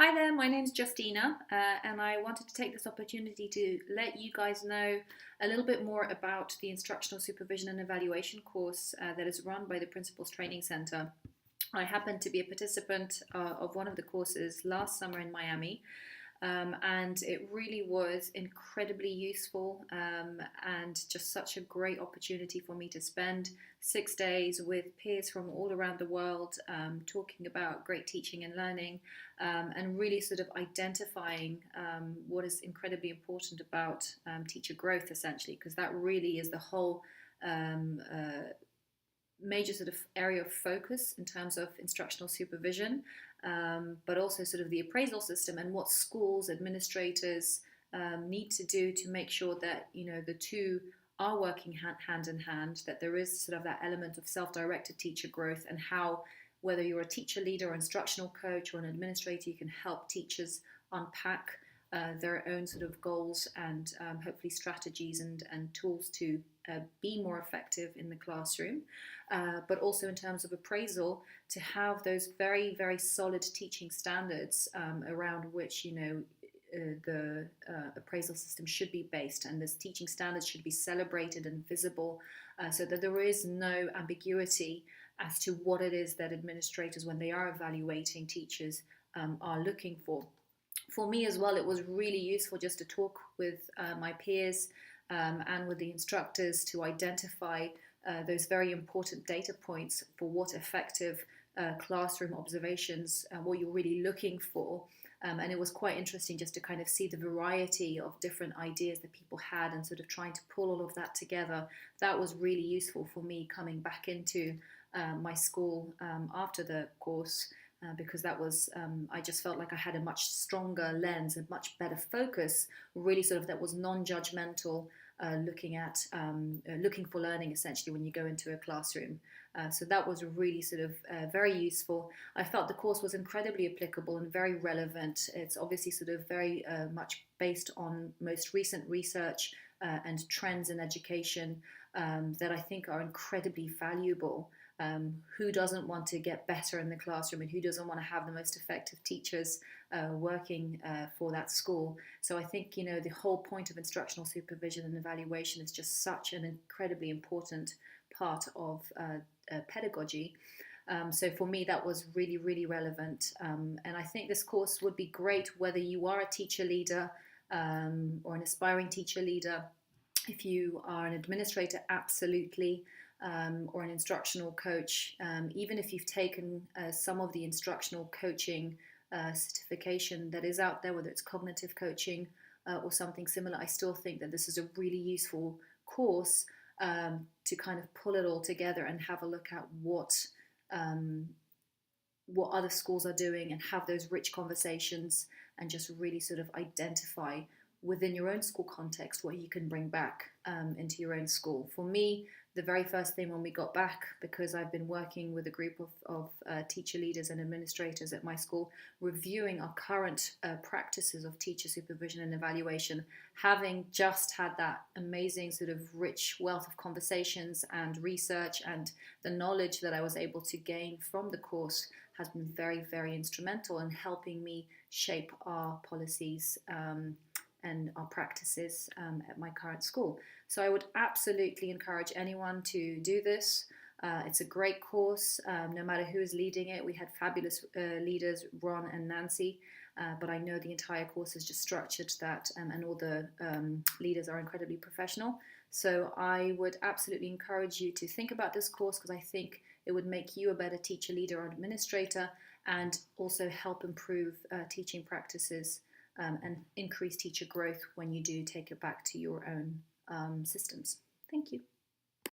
Hi there, my name's Justyna, and I wanted to take this opportunity to let you guys know a little bit more about the Instructional Supervision and Evaluation course that is run by the Principals Training Center. I happened to be a participant of one of the courses last summer in Miami, and it really was incredibly useful and just such a great opportunity for me to spend 6 days with peers from all around the world talking about great teaching and learning and really sort of identifying what is incredibly important about teacher growth, essentially, because that really is the whole major sort of area of focus in terms of instructional supervision, but also sort of the appraisal system and what schools, administrators need to do to make sure that, the two are working hand in hand, that there is sort of that element of self-directed teacher growth, and how, whether you're a teacher leader or instructional coach or an administrator, you can help teachers unpack their own sort of goals and hopefully strategies and tools to be more effective in the classroom, but also in terms of appraisal, to have those very, very solid teaching standards around which, the appraisal system should be based, and this teaching standards should be celebrated and visible so that there is no ambiguity as to what it is that administrators, when they are evaluating teachers, are looking for. For me as well, it was really useful just to talk with my peers and with the instructors to identify those very important data points for what effective classroom observations, what you're really looking for. And it was quite interesting just to kind of see the variety of different ideas that people had and sort of trying to pull all of that together. That was really useful for me coming back into my school after the course. Because that was, I just felt like I had a much stronger lens, a much better focus, really sort of that was non-judgmental, looking for learning, essentially, when you go into a classroom. So that was really sort of very useful. I felt the course was incredibly applicable and very relevant. It's obviously sort of very much based on most recent research and trends in education that I think are incredibly valuable. Who doesn't want to get better in the classroom, and who doesn't want to have the most effective teachers working for that school? So I think, the whole point of instructional supervision and evaluation is just such an incredibly important part of pedagogy. So for me, that was really, really relevant. And I think this course would be great whether you are a teacher leader or an aspiring teacher leader. If you are an administrator, absolutely. Or an instructional coach, even if you've taken some of the instructional coaching certification that is out there, whether it's cognitive coaching or something similar, I still think that this is a really useful course to kind of pull it all together and have a look at what other schools are doing and have those rich conversations and just really sort of identify within your own school context what you can bring back into your own school. For me, the very first thing when we got back, because I've been working with a group of teacher leaders and administrators at my school, reviewing our current practices of teacher supervision and evaluation, having just had that amazing sort of rich wealth of conversations and research, and the knowledge that I was able to gain from the course has been very, very instrumental in helping me shape our policies and our practices at my current school. So I would absolutely encourage anyone to do this. It's a great course, no matter who is leading it. We had fabulous leaders, Ron and Nancy, but I know the entire course is just structured that, and all the leaders are incredibly professional. So I would absolutely encourage you to think about this course, because I think it would make you a better teacher, leader, or administrator, and also help improve teaching practices and increase teacher growth when you do take it back to your own systems. Thank you.